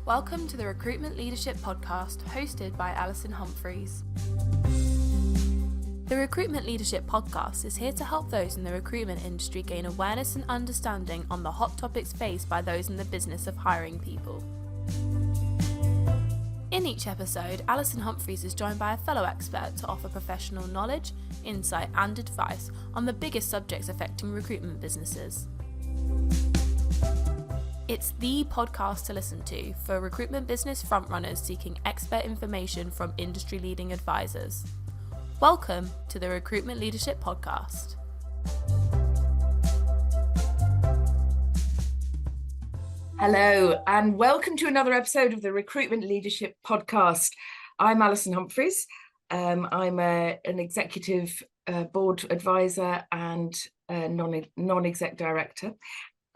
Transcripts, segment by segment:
Welcome to the Recruitment Leadership Podcast, hosted by Alison Humphries. The Recruitment Leadership Podcast is here to help those in the recruitment industry gain awareness and understanding on the hot topics faced by those in the business of hiring people. In each episode, Alison Humphries is joined by a fellow expert to offer professional knowledge, insight and advice on the biggest subjects affecting recruitment businesses. It's the podcast to listen to for recruitment business frontrunners seeking expert information from industry-leading advisors. Welcome to the Recruitment Leadership Podcast. Hello, and welcome to another episode of the Recruitment Leadership Podcast. I'm Alison Humphries. I'm an executive board advisor and non-exec director.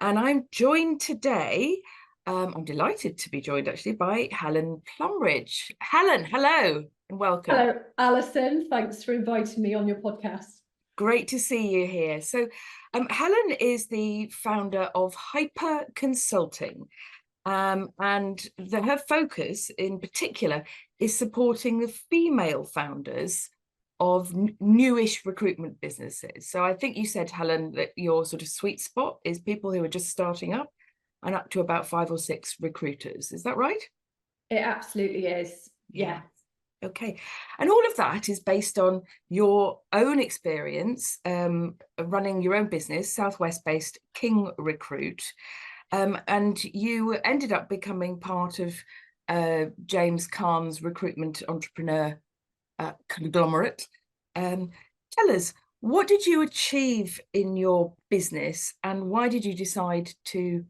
And I'm joined today, I'm delighted to be joined actually, by Helen Plumridge. Helen, hello and welcome. Hello, Alison. Thanks for inviting me on your podcast. Great to see you here. So Helen is the founder of Hypa Consulting, and her focus in particular is supporting the female founders of newish recruitment businesses. So I think you said, Helen, that your sort of sweet spot is people who are just starting up and up to about 5 or 6 recruiters. Is that right? It absolutely is. Yeah. Okay. And all of that is based on your own experience running your own business, Southwest-based King Recruit. And you ended up becoming part of James Cahn's Recruitment Entrepreneur conglomerate. Tell us, what did you achieve in your business and why did you decide to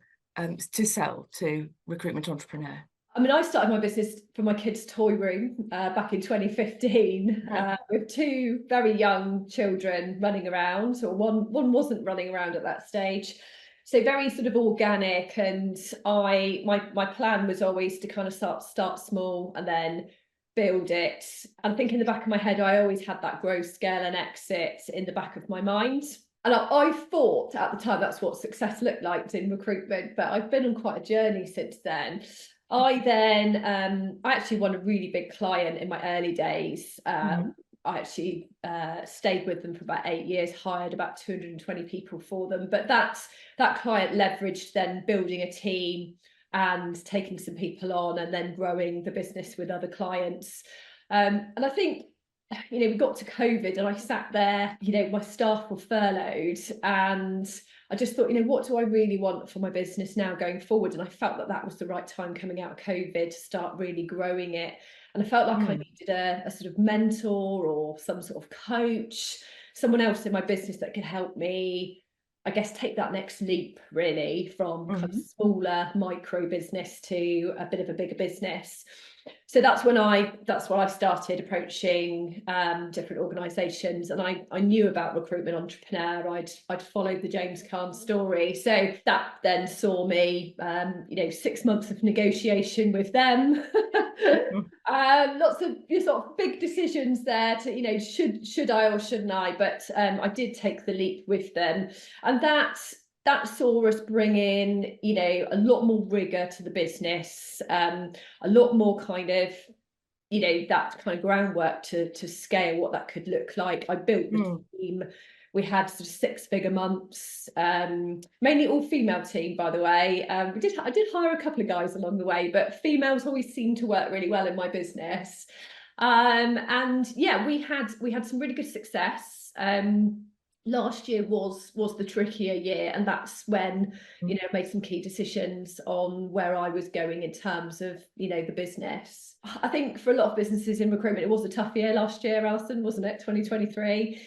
sell to Recruitment Entrepreneur? I mean, I started my business from my kids' toy room back in 2015 with 2 very young children running around, or one wasn't running around at that stage. So very sort of organic, and my plan was always to kind of start small and then build it. And I think in the back of my head, I always had that growth, scale and exit in the back of my mind. And I thought at the time that's what success looked like in recruitment, but I've been on quite a journey since then. I actually won a really big client in my early days. I actually stayed with them for about 8 years, hired about 220 people for them. But that client leveraged then building a team and taking some people on and then growing the business with other clients. And I think, we got to COVID and I sat there, my staff were furloughed and I just thought, what do I really want for my business now going forward? And I felt that was the right time coming out of COVID to start really growing it. And I felt like I needed a sort of mentor or some sort of coach, someone else in my business that could help me, I guess, take that next leap really from kind of smaller micro business to a bit of a bigger business. So that's when I started approaching different organisations, and I knew about Recruitment Entrepreneur. I'd followed the James Cahn story, so that then saw me 6 months of negotiation with them. Lots of sort of big decisions there to should I or shouldn't I, but I did take the leap with them, and that saw us bring in, a lot more rigor to the business, a lot more kind of, that kind of groundwork to scale what that could look like. I built the team. We had sort of 6-figure months, mainly all female team, by the way. I did hire a couple of guys along the way, but females always seem to work really well in my business. And yeah, we had some really good success. Last year was the trickier year, and that's when I made some key decisions on where I was going in terms of the business. I think for a lot of businesses in recruitment, it was a tough year last year, Alison, wasn't it? 2023.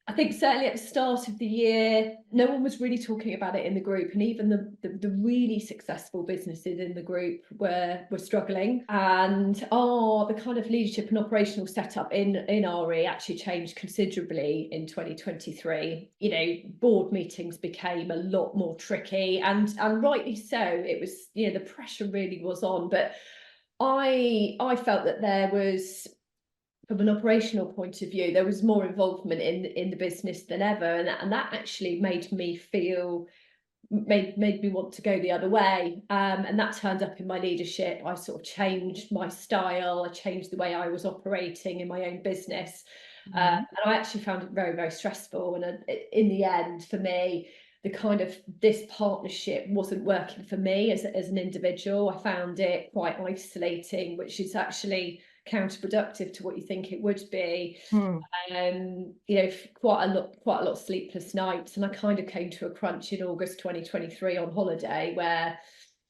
I think certainly at the start of the year, no one was really talking about it in the group, and even the really successful businesses in the group were struggling. And the kind of leadership and operational setup in RE actually changed considerably in 2023. Board meetings became a lot more tricky, and rightly so. It was, the pressure really was on, but I felt that there was, from an operational point of view, there was more involvement in the business than ever, and that actually made me feel made me want to go the other way. And that turned up in my leadership. I sort of changed my style. I changed the way I was operating in my own business. And I actually found it very, very stressful. And in the end, for me, the kind of this partnership wasn't working for me as an individual. I found it quite isolating, which is actually counterproductive to what you think it would be. Quite a lot of sleepless nights, and I kind of came to a crunch in August 2023 on holiday where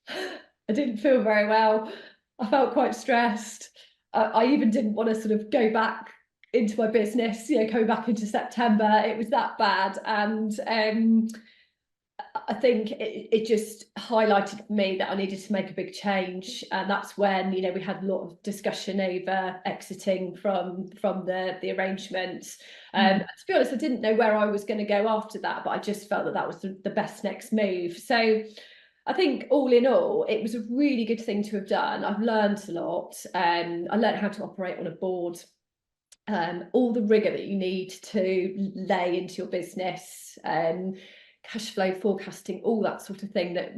I didn't feel very well. I felt quite stressed. I even didn't want to sort of go back into my business, go back into September. It was that bad. And I think it just highlighted for me that I needed to make a big change. And that's when, we had a lot of discussion over exiting from the arrangements. To be honest, I didn't know where I was going to go after that, but I just felt that was the best next move. So I think all in all, it was a really good thing to have done. I've learned a lot. I learned how to operate on a board. All the rigor that you need to lay into your business, cash flow forecasting, all that sort of thing that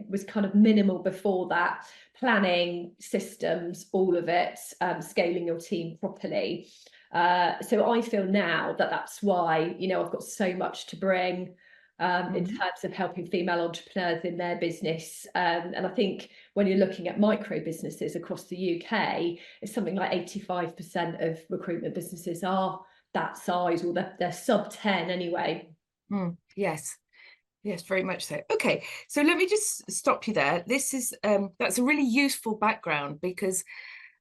was kind of minimal before that, planning, systems, all of it, scaling your team properly. So I feel now that that's why I've got so much to bring in terms of helping female entrepreneurs in their business. And I think when you're looking at micro businesses across the UK, it's something like 85% of recruitment businesses are that size, or they're sub 10 anyway. Yes, very much so. Okay, so let me just stop you there. This is that's a really useful background, because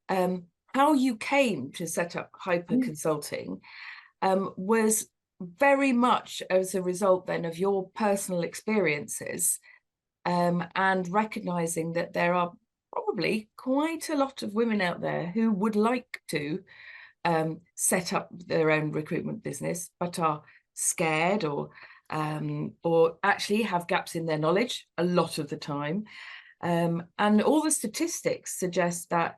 how you came to set up Hypa Consulting was very much as a result then of your personal experiences, and recognizing that there are probably quite a lot of women out there who would like to set up their own recruitment business, but are scared or actually have gaps in their knowledge a lot of the time. And all the statistics suggest that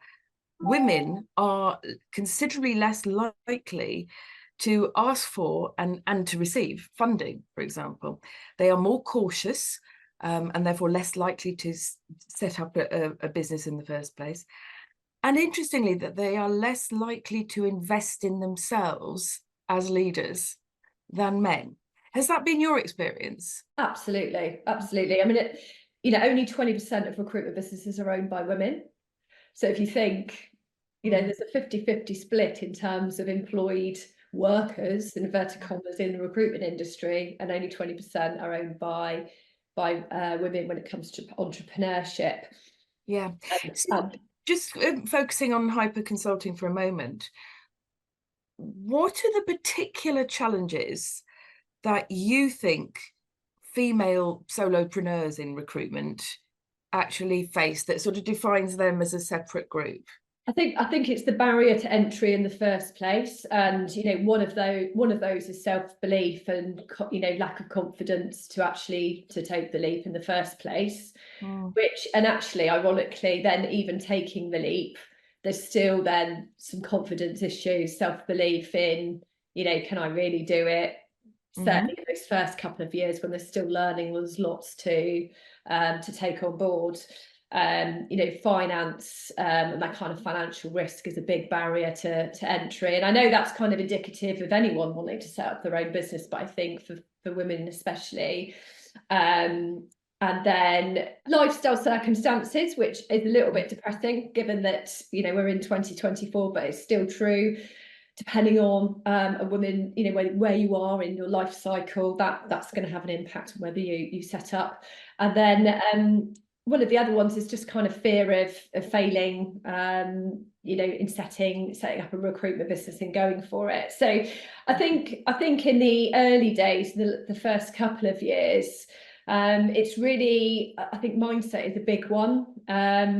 women are considerably less likely to ask for and to receive funding, for example. They are more cautious, and therefore less likely to set up a business in the first place. And interestingly, that they are less likely to invest in themselves as leaders than men. Has that been your experience? Absolutely. I mean, only 20% of recruitment businesses are owned by women. So if you think, there's a 50-50 split in terms of employed workers, in inverted commas, in the recruitment industry, and only 20% are owned by women when it comes to entrepreneurship. Yeah. Just focusing on Hypa Consulting for a moment, what are the particular challenges that you think female solopreneurs in recruitment actually face that sort of defines them as a separate group? I think it's the barrier to entry in the first place, and one of those is self-belief and lack of confidence to take the leap in the first place. Which, and actually, ironically, then even taking the leap, there's still then some confidence issues, self-belief in can I really do it? Certainly in those first couple of years when they're still learning, there's lots to take on board. Finance and that kind of financial risk is a big barrier to entry. And I know that's kind of indicative of anyone wanting to set up their own business, but I think for women especially. And then lifestyle circumstances, which is a little bit depressing given that, we're in 2024, but it's still true. Depending on a woman, where you are in your life cycle, that's going to have an impact on whether you set up. And then one of the other ones is just kind of fear of failing, in setting up a recruitment business and going for it. So I think in the early days, the first couple of years, it's really, I think mindset is a big one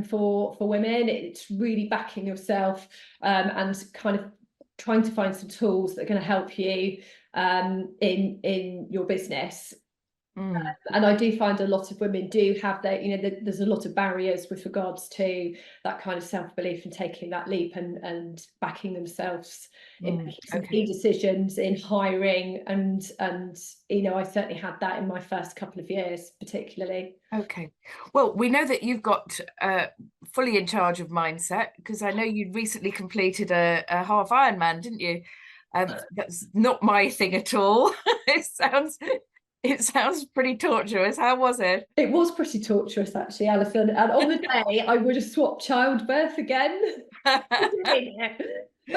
for women. It's really backing yourself and kind of trying to find some tools that are going to help you in your business. And I do find a lot of women do have their, there's a lot of barriers with regards to that kind of self-belief and taking that leap and backing themselves in making some key decisions in hiring. And I certainly had that in my first couple of years, particularly. Okay. Well, we know that you've got fully in charge of mindset, because I know you'd recently completed a half Ironman, didn't you? That's not my thing at all. It sounds pretty torturous. How was it? It was pretty torturous, actually, Alison. And on the day, I would have swapped childbirth again. But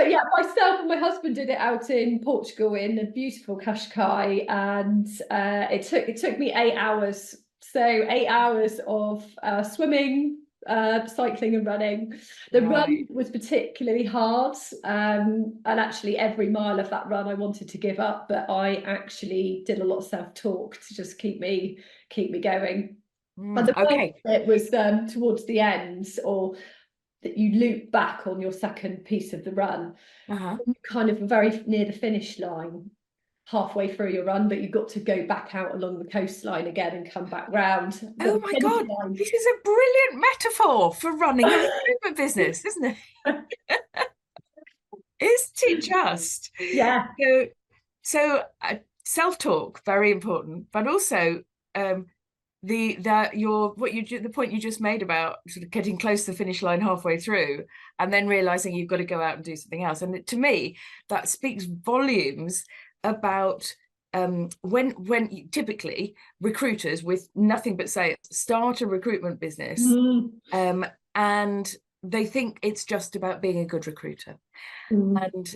yeah, myself and my husband did it out in Portugal in a beautiful Cascais, and it took me 8 hours. So 8 hours of swimming, cycling and running. The run was particularly hard, and actually every mile of that run I wanted to give up, but I actually did a lot of self-talk to just keep me going. And the it was towards the end, or that you loop back on your second piece of the run, kind of very near the finish line, halfway through your run, but you've got to go back out along the coastline again and come back round. Oh my God, this is a brilliant metaphor for running a recruitment business, isn't it? Isn't it just? Yeah. So self-talk, very important, but also the point you just made about sort of getting close to the finish line halfway through and then realizing you've got to go out and do something else. And to me, that speaks volumes about when typically recruiters with nothing but sales start a recruitment business, and they think it's just about being a good recruiter. And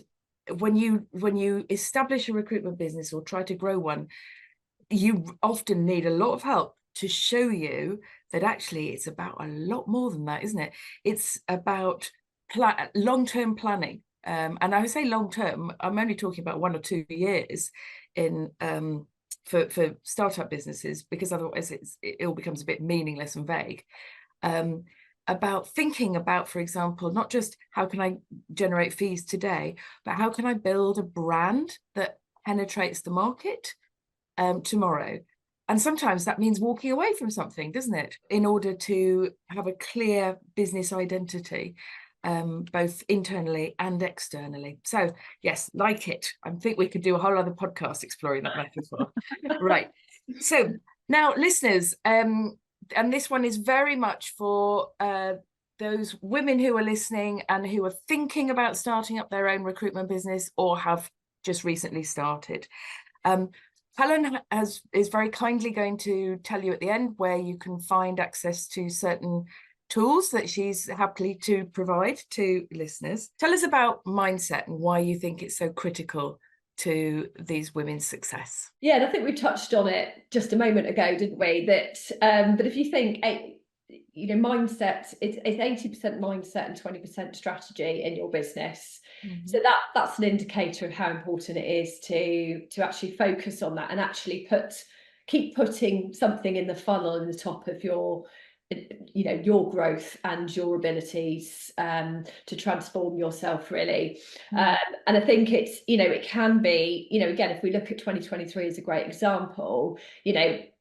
when you establish a recruitment business or try to grow one, you often need a lot of help to show you that actually it's about a lot more than that, isn't it? It's about long-term planning. And I would say long-term, I'm only talking about 1 or 2 years in for startup businesses, because otherwise it all becomes a bit meaningless and vague. About thinking about, for example, not just how can I generate fees today, but how can I build a brand that penetrates the market tomorrow. And sometimes that means walking away from something, doesn't it, in order to have a clear business identity, both internally and externally. So yes, like it. I think we could do a whole other podcast exploring that metaphor. Right. So now, listeners, and this one is very much for those women who are listening and who are thinking about starting up their own recruitment business or have just recently started. Helen is very kindly going to tell you at the end where you can find access to certain tools that she's happy to provide to listeners. Tell us about mindset and why you think it's so critical to these women's success. Yeah, and I think we touched on it just a moment ago, didn't we? But if you think, mindset, it's 80% mindset and 20% strategy in your business. So that's an indicator of how important it is to actually focus on that and actually keep putting something in the funnel in the top of your growth and your abilities to transform yourself, really. And I think it's, it can be, again, if we look at 2023 as a great example,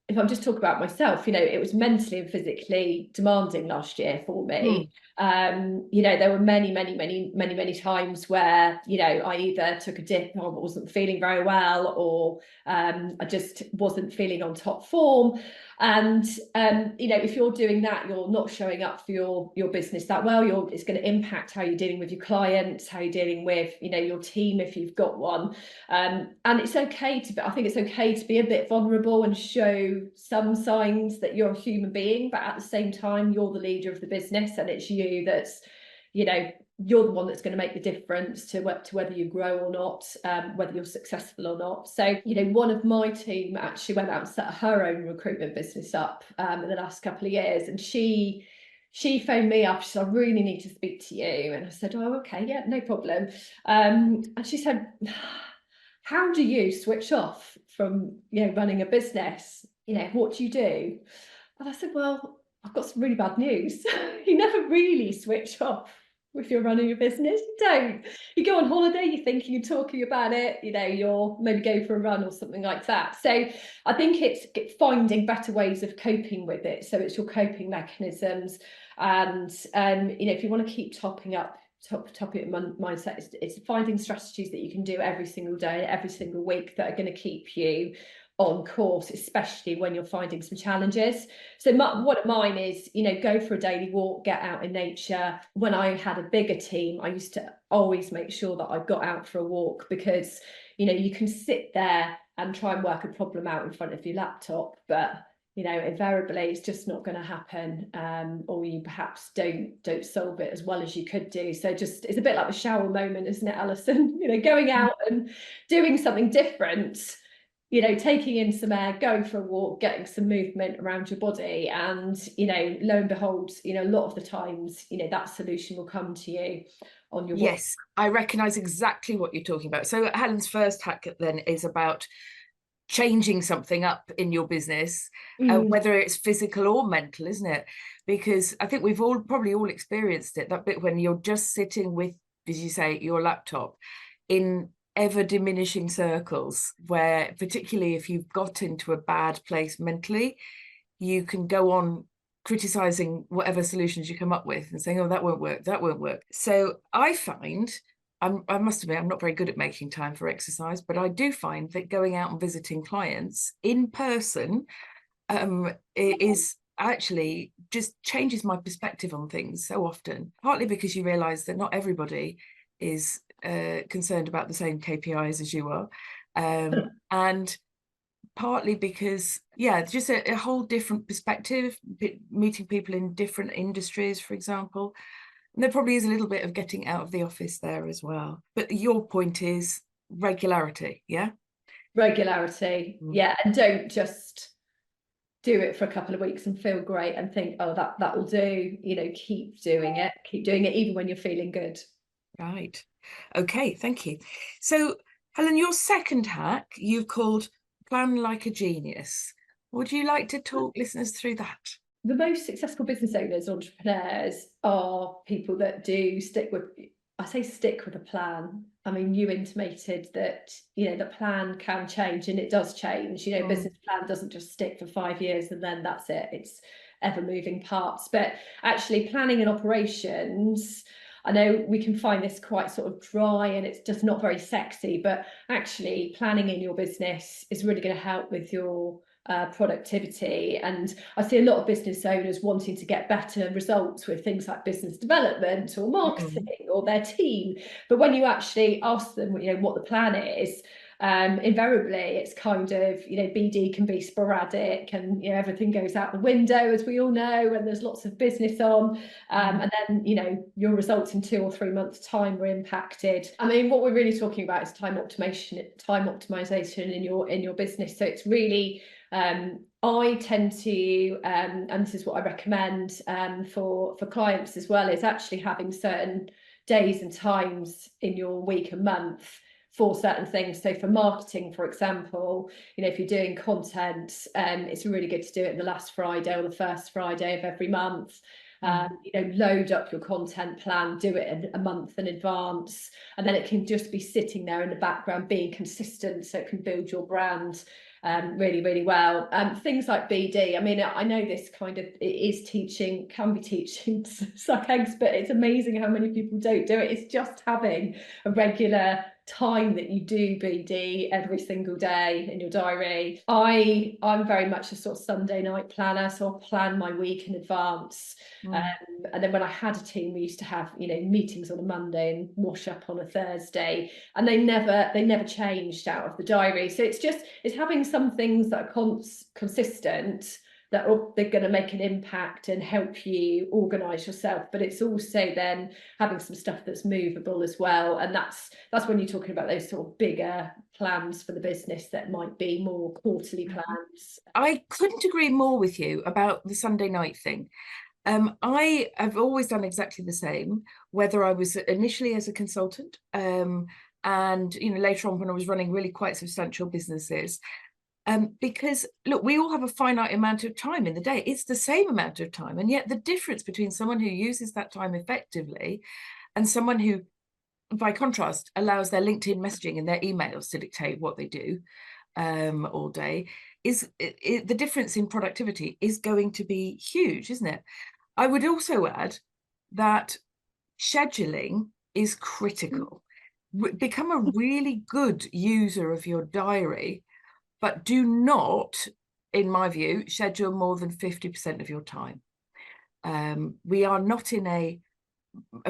if I'm just talking about myself, it was mentally and physically demanding last year for me. There were many times where, I either took a dip or wasn't feeling very well, or I just wasn't feeling on top form. And, if you're doing that, you're not showing up for your business that well. It's going to impact how you're dealing with your clients, how you're dealing with, your team, if you've got one. And it's okay I think it's okay to be a bit vulnerable and show some signs that you're a human being, but at the same time, you're the leader of the business, and it's you that's, you're the one that's going to make the difference to whether you grow or not, whether you're successful or not. So, one of my team actually went out and set her own recruitment business up in the last couple of years, and she phoned me up. She said, I really need to speak to you. And I said, oh, okay, yeah, no problem. And she said, how do you switch off from, running a business? What do you do? And I said, well, I've got some really bad news. You never really switch off if you're running a business. You don't. You go on holiday, you're thinking, you're talking about it, you're maybe going for a run or something like that. So I think it's finding better ways of coping with it. So it's your coping mechanisms. And, if you want to keep topping up mindset, it's finding strategies that you can do every single day, every single week that are going to keep you on course, especially when you're finding some challenges. So one of mine is, go for a daily walk, get out in nature. When I had a bigger team, I used to always make sure that I got out for a walk, because, you can sit there and try and work a problem out in front of your laptop, but invariably it's just not going to happen, or you perhaps don't solve it as well as you could do. So just, it's a bit like the shower moment, isn't it, Alison? Going out and doing something different, taking in some air, going for a walk, getting some movement around your body, and lo and behold, a lot of the times that solution will come to you on your walk. Yes, I recognise exactly what you're talking about. So Helen's first hack then is about changing something up in your business, whether it's physical or mental, isn't it? Because I think we've probably all experienced it, that bit when you're just sitting with, as you say, your laptop in ever diminishing circles, where particularly if you've got into a bad place mentally, you can go on criticizing whatever solutions you come up with and saying, oh, that won't work. So I find, I must admit, I'm not very good at making time for exercise, but I do find that going out and visiting clients in person is actually just changes my perspective on things so often, partly because you realize that not everybody is concerned about the same KPIs as you are, and partly because just a whole different perspective, meeting people in different industries, for example. And there probably is a little bit of getting out of the office there as well. But your point is regularity, yeah? Regularity, yeah. And don't just do it for a couple of weeks and feel great and think, oh, that will do. Keep doing it even when you're feeling good. Right. Okay, thank you. So, Helen, your second hack you've called Plan Like a Genius. Would you like to talk listeners through that? The most successful business owners, entrepreneurs, are people that do stick with a plan. I mean, you intimated that, the plan can change, and it does change. Business plan doesn't just stick for 5 years and then that's it. It's ever moving parts. But actually planning and operations, I know we can find this quite sort of dry and it's just not very sexy, but actually planning in your business is really going to help with your productivity. And I see a lot of business owners wanting to get better results with things like business development or marketing or their team. But when you actually ask them, what the plan is, invariably it's kind of, BD can be sporadic and, everything goes out the window, as we all know, and there's lots of business on. And then, your results in 2 or 3 months' time were impacted. I mean, what we're really talking about is time optimization in your business. So it's really, I tend to, and this is what I recommend for clients as well, is actually having certain days and times in your week and month for certain things. So for marketing, for example, if you're doing content, it's really good to do it in the last Friday or the first Friday of every month. Load up your content plan, do it a month in advance, and then it can just be sitting there in the background being consistent, so it can build your brand really, really well. Things like BD, I mean, I know this kind of, it is teaching, can be teaching to suck eggs, but it's amazing how many people don't do it. It's just having a regular time that you do BD every single day in your diary. I'm very much a sort of Sunday night planner, so I'll plan my week in advance. And then when I had a team, we used to have meetings on a Monday and wash up on a Thursday, and they never changed out of the diary. So it's having some things that are consistent, that they're going to make an impact and help you organize yourself, but it's also then having some stuff that's movable as well. And that's when you're talking about those sort of bigger plans for the business that might be more quarterly plans. I couldn't agree more with you about the Sunday night thing. I have always done exactly the same, whether I was initially as a consultant and later on when I was running really quite substantial businesses. Because look, we all have a finite amount of time in the day. It's the same amount of time, and yet the difference between someone who uses that time effectively and someone who, by contrast, allows their LinkedIn messaging and their emails to dictate what they do all day, the difference in productivity is going to be huge, isn't it? I would also add that scheduling is critical. Become a really good user of your diary, but do not, in my view, schedule more than 50% of your time. We are not in a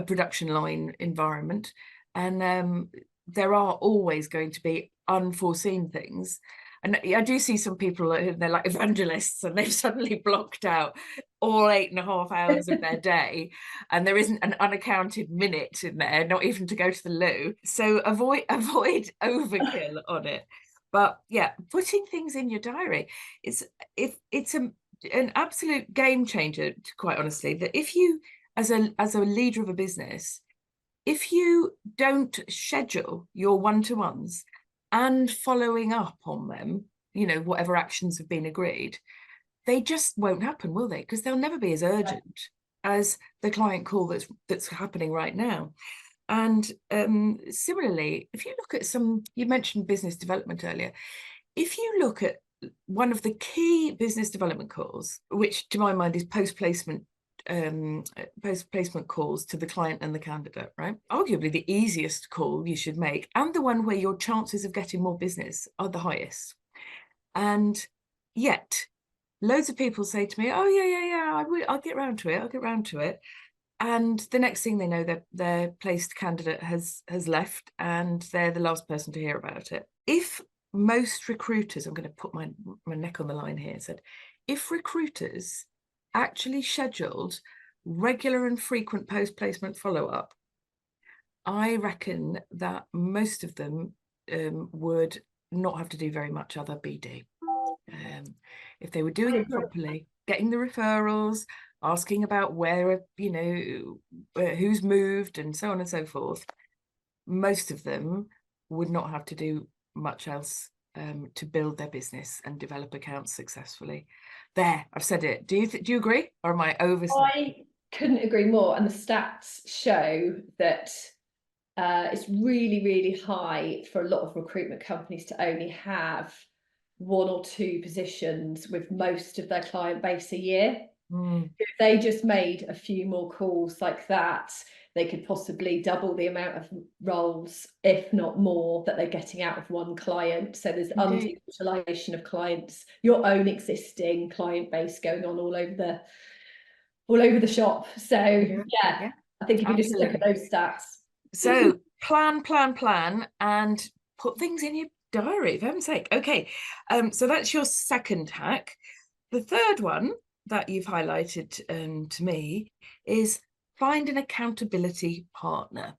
production line environment, and there are always going to be unforeseen things. And I do see some people, they're like evangelists, and they've suddenly blocked out all 8.5 hours of their day, and there isn't an unaccounted minute in there, not even to go to the loo. So avoid overkill on it. But yeah, putting things in your diary, it's an absolute game changer, quite honestly, that if you, as a leader of a business, if you don't schedule your one-to-ones and following up on them, whatever actions have been agreed, they just won't happen, will they? Because they'll never be as urgent as the client call that's happening right now. And similarly, if you look at you mentioned business development earlier, if you look at one of the key business development calls, which to my mind is post-placement calls to the client and the candidate, right? Arguably the easiest call you should make, and the one where your chances of getting more business are the highest. And yet loads of people say to me, oh yeah, I'll get round to it. And the next thing they know, their placed candidate has left, and they're the last person to hear about it. If most recruiters, I'm going to put my neck on the line here, said, if recruiters actually scheduled regular and frequent post-placement follow-up, I reckon that most of them would not have to do very much other BD. If they were doing it properly, getting the referrals, asking about where, who's moved and so on and so forth, most of them would not have to do much else to build their business and develop accounts successfully. There, I've said it. Do you agree, or am I overstating? I couldn't agree more. And the stats show that it's really, really high for a lot of recruitment companies to only have 1 or 2 positions with most of their client base a year. If they just made a few more calls like that, they could possibly double the amount of roles, if not more, that they're getting out of one client. So there's underutilization of clients, your own existing client base going on all over the shop. So yeah, I think if you just look at those stats. So plan, and put things in your diary, for heaven's sake. Okay, so that's your second hack. The third one that you've highlighted to me is find an accountability partner.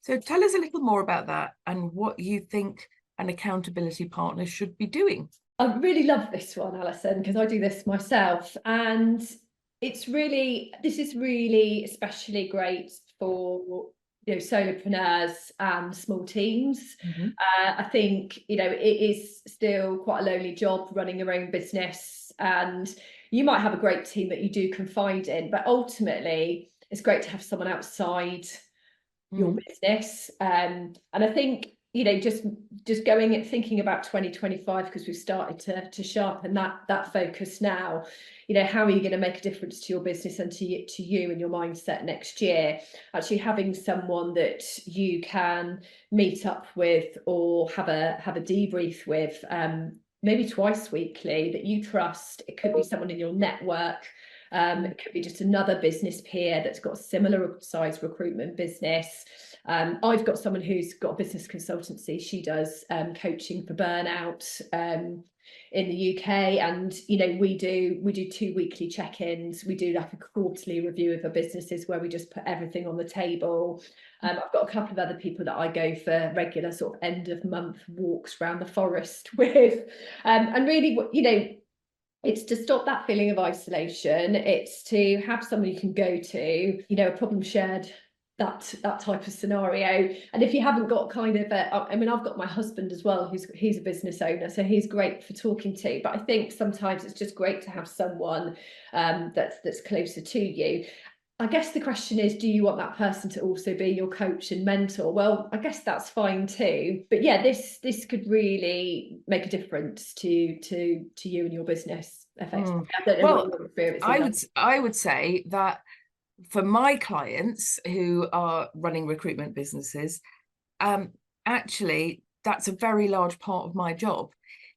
So tell us a little more about that and what you think an accountability partner should be doing. I really love this one, Alison, because I do this myself, and this is really especially great for solopreneurs and small teams. I think it is still quite a lonely job running your own business, and you might have a great team that you do confide in, but ultimately it's great to have someone outside your business. And I think just thinking about 2025, because we've started to sharpen that focus now. How are you going to make a difference to your business and to you and your mindset next year? Actually having someone that you can meet up with or have a debrief with, maybe twice weekly, that you trust. It could be someone in your network. It could be just another business peer that's got a similar size recruitment business. I've got someone who's got a business consultancy. She does coaching for burnout in the UK, and we do 2 weekly check-ins. We do like a quarterly review of our businesses where we just put everything on the table. I've got a couple of other people that I go for regular sort of end of month walks around the forest with, and really, it's to stop that feeling of isolation. It's to have someone you can go to, a problem shared, that type of scenario. And if you haven't got kind of I've got my husband as well, he's a business owner, so he's great for talking to. But I think sometimes it's just great to have someone that's closer to you. I guess the question is, do you want that person to also be your coach and mentor? Well, I guess that's fine too. But yeah, this could really make a difference to you and your business effectively. I don't know what your experience is. I would say that for my clients who are running recruitment businesses, actually that's a very large part of my job,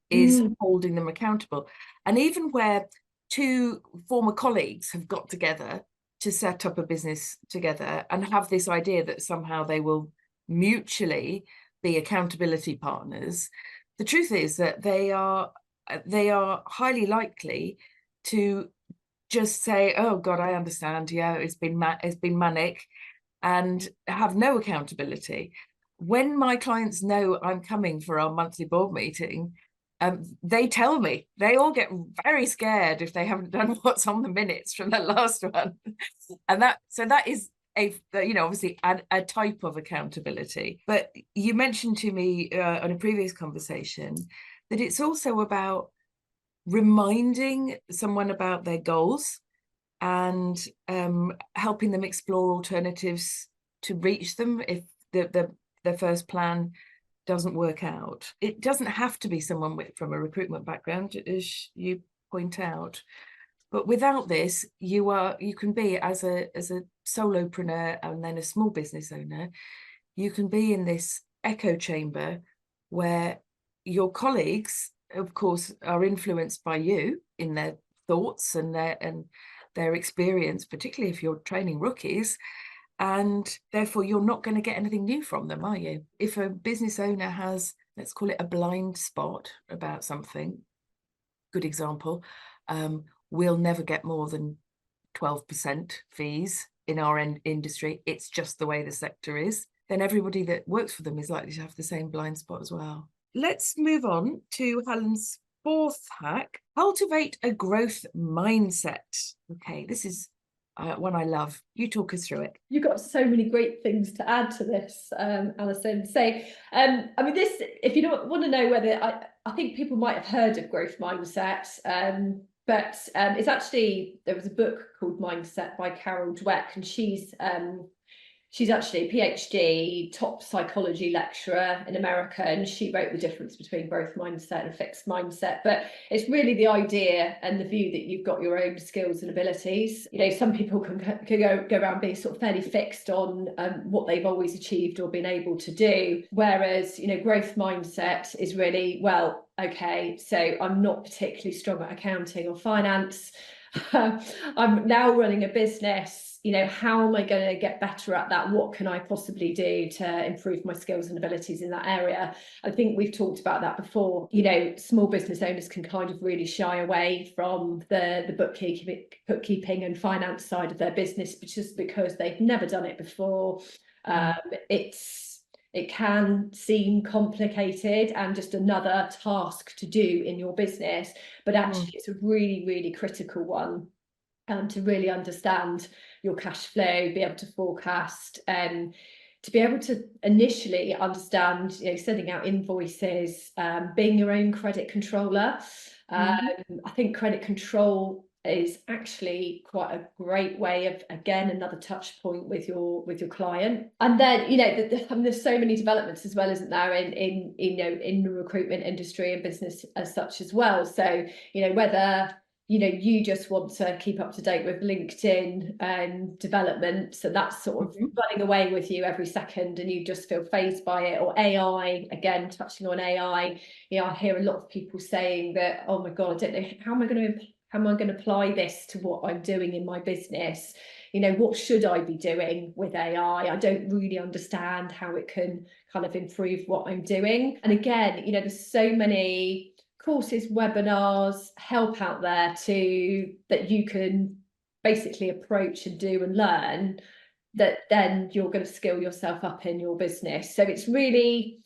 is holding them accountable. And even where two former colleagues have got together to set up a business together and have this idea that somehow they will mutually be accountability partners, the truth is that they are highly likely to just say, oh God, I understand, yeah, it's been manic, and have no accountability. When my clients know I'm coming for our monthly board meeting, they tell me. They all get very scared if they haven't done what's on the minutes from the last one. And that is obviously a type of accountability. But you mentioned to me on a previous conversation that it's also about reminding someone about their goals and helping them explore alternatives to reach them if their first plan doesn't work out. It doesn't have to be someone from a recruitment background, as you point out. But without this, you can be, as a solopreneur and then a small business owner, you can be in this echo chamber where your colleagues, of course, are influenced by you in their thoughts and their experience, particularly if you're training rookies, and therefore you're not going to get anything new from them, are you? If a business owner has, let's call it, a blind spot about something, good example, we'll never get more than 12% fees in our industry. It's just the way the sector is. Then everybody that works for them is likely to have the same blind spot as well. Let's move on to Helen's fourth hack: cultivate a growth mindset. Okay, this is one I love. You talk us through it. You've got so many great things to add to this, Alison. So, this, if you don't want to know whether, I think people might have heard of growth mindset, but it's actually, there was a book called Mindset by Carol Dweck, and she's actually a PhD, top psychology lecturer in America, and she wrote The Difference Between Growth Mindset and Fixed Mindset. But it's really the idea and the view that you've got your own skills and abilities. Some people can go around being sort of fairly fixed on what they've always achieved or been able to do, whereas growth mindset is really, well, okay, so I'm not particularly strong at accounting or finance. I'm now running a business. How am I going to get better at that? What can I possibly do to improve my skills and abilities in that area? I think we've talked about that before. Small business owners can kind of really shy away from the bookkeeping and finance side of their business just because they've never done it before. It can seem complicated and just another task to do in your business, but actually it's a really, really critical one to really understand your cash flow, be able to forecast, to be able to initially understand, sending out invoices, being your own credit controller. I think credit control is actually quite a great way of, again, another touch point with your client. And then there's so many developments as well, isn't there, in the recruitment industry and business as such as well. So whether you just want to keep up to date with LinkedIn and development, so that's sort of running away with you every second and you just feel fazed by it. Or AI, again, touching on AI, I hear a lot of people saying that, oh my God, I don't know, how am I going to apply this to what I'm doing in my business? What should I be doing with AI? I don't really understand how it can kind of improve what I'm doing. And again, there's so many courses, webinars, help out there that you can basically approach and do and learn, that then you're going to skill yourself up in your business. So it's really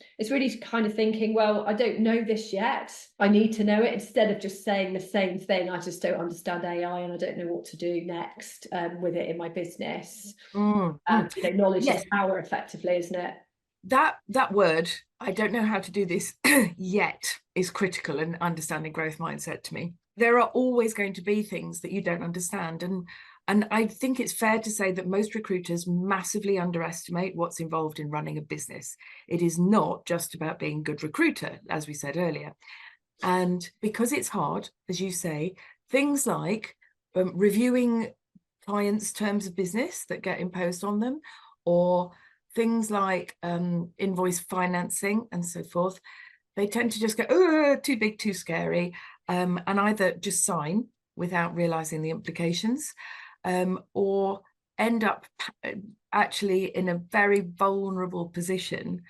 kind of thinking, well, I don't know this yet, I need to know it, instead of just saying the same thing, I just don't understand AI and I don't know what to do next with it in my business. Knowledge is power, effectively, isn't it? That word, I don't know how to do this yet, is critical in understanding growth mindset to me. There are always going to be things that you don't understand, and And I think it's fair to say that most recruiters massively underestimate what's involved in running a business. It is not just about being a good recruiter, as we said earlier. And because it's hard, as you say, things like reviewing clients' terms of business that get imposed on them, or things like invoice financing and so forth, they tend to just go, oh, too big, too scary, and either just sign without realizing the implications, or end up actually in a very vulnerable position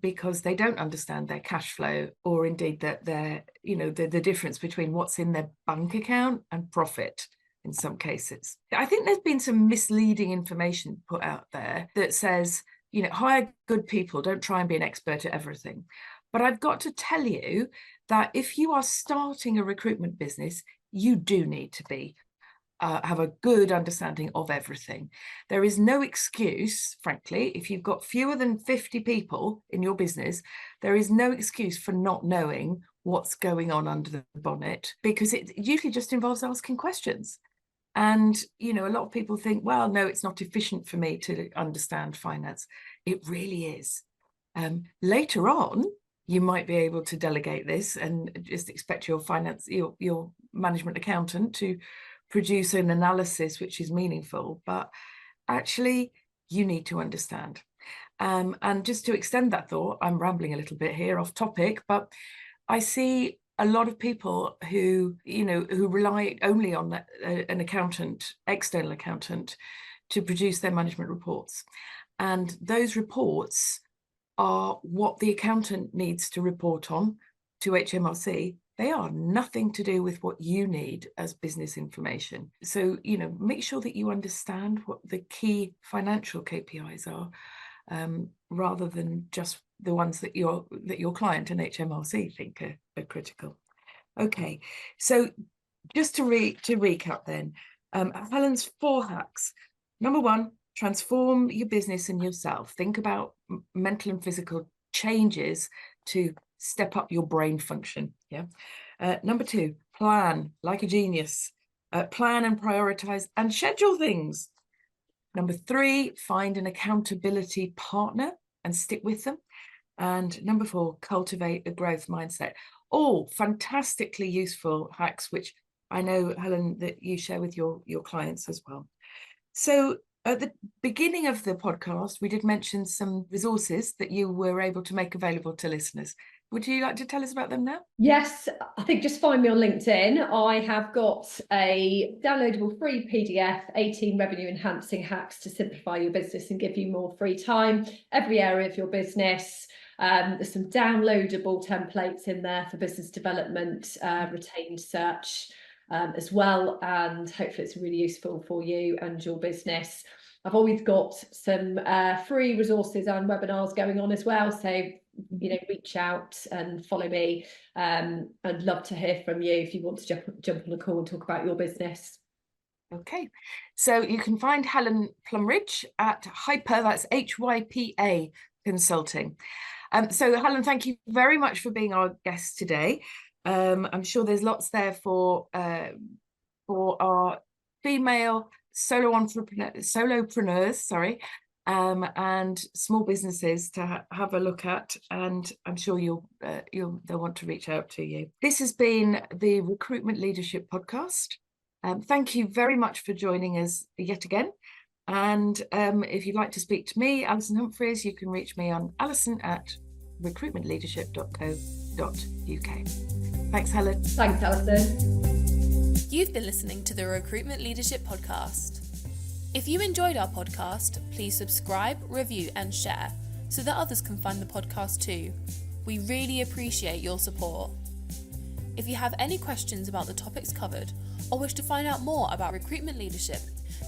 because they don't understand their cash flow, or indeed that the difference between what's in their bank account and profit in some cases. I think there's been some misleading information put out there that says, hire good people, don't try and be an expert at everything. But I've got to tell you that if you are starting a recruitment business, you do need to have a good understanding of everything. There is no excuse, frankly, if you've got fewer than 50 people in your business, there is no excuse for not knowing what's going on under the bonnet, because it usually just involves asking questions. And, a lot of people think, well, no, it's not efficient for me to understand finance. It really is. Later on, you might be able to delegate this and just expect your management accountant to produce an analysis which is meaningful, but actually you need to understand. And just to extend that thought, I'm rambling a little bit here off topic, but I see a lot of people who rely only on an accountant, external accountant, to produce their management reports. And those reports are what the accountant needs to report on to HMRC. They are nothing to do with what you need as business information. So, make sure that you understand what the key financial KPIs are, rather than just the ones that your client and HMRC think are critical. Okay, so just to recap then, Helen's 4 hacks. Number 1, transform your business and yourself. Think about mental and physical changes to step up your brain function. Number 2, plan like a genius. Plan and prioritize and schedule things. Number 3, find an accountability partner and stick with them. And number 4, cultivate a growth mindset. All fantastically useful hacks, which I know, Helen, that you share with your clients as well. So at the beginning of the podcast, we did mention some resources that you were able to make available to listeners. Would you like to tell us about them now? Yes, I think just find me on LinkedIn. I have got a downloadable free PDF, 18 revenue enhancing hacks to simplify your business and give you more free time, every area of your business. There's some downloadable templates in there for business development, retained search as well. And hopefully it's really useful for you and your business. I've always got some free resources and webinars going on as well. So, reach out and follow me. I'd love to hear from you if you want to jump on a call and talk about your business. Okay, so you can find Helen Plumridge at Hypa, that's Hypa Consulting. So Helen, thank you very much for being our guest today. I'm sure there's lots there for our female solopreneurs, and small businesses to have a look at, and I'm sure they'll want to reach out to you. This has been the Recruitment Leadership Podcast. Thank you very much for joining us yet again. And if you'd like to speak to me, Alison Humphries, you can reach me on alison@recruitmentleadership.co.uk. Thanks, Helen. Thanks, Alison. You've been listening to the Recruitment Leadership Podcast. If you enjoyed our podcast, please subscribe, review and share so that others can find the podcast too. We really appreciate your support. If you have any questions about the topics covered or wish to find out more about recruitment leadership,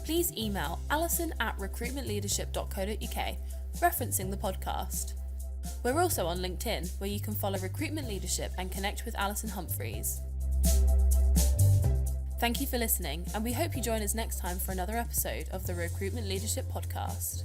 please email alison@recruitmentleadership.co.uk, referencing the podcast. We're also on LinkedIn, where you can follow Recruitment Leadership and connect with Alison Humphries. Thank you for listening, and we hope you join us next time for another episode of the Recruitment Leadership Podcast.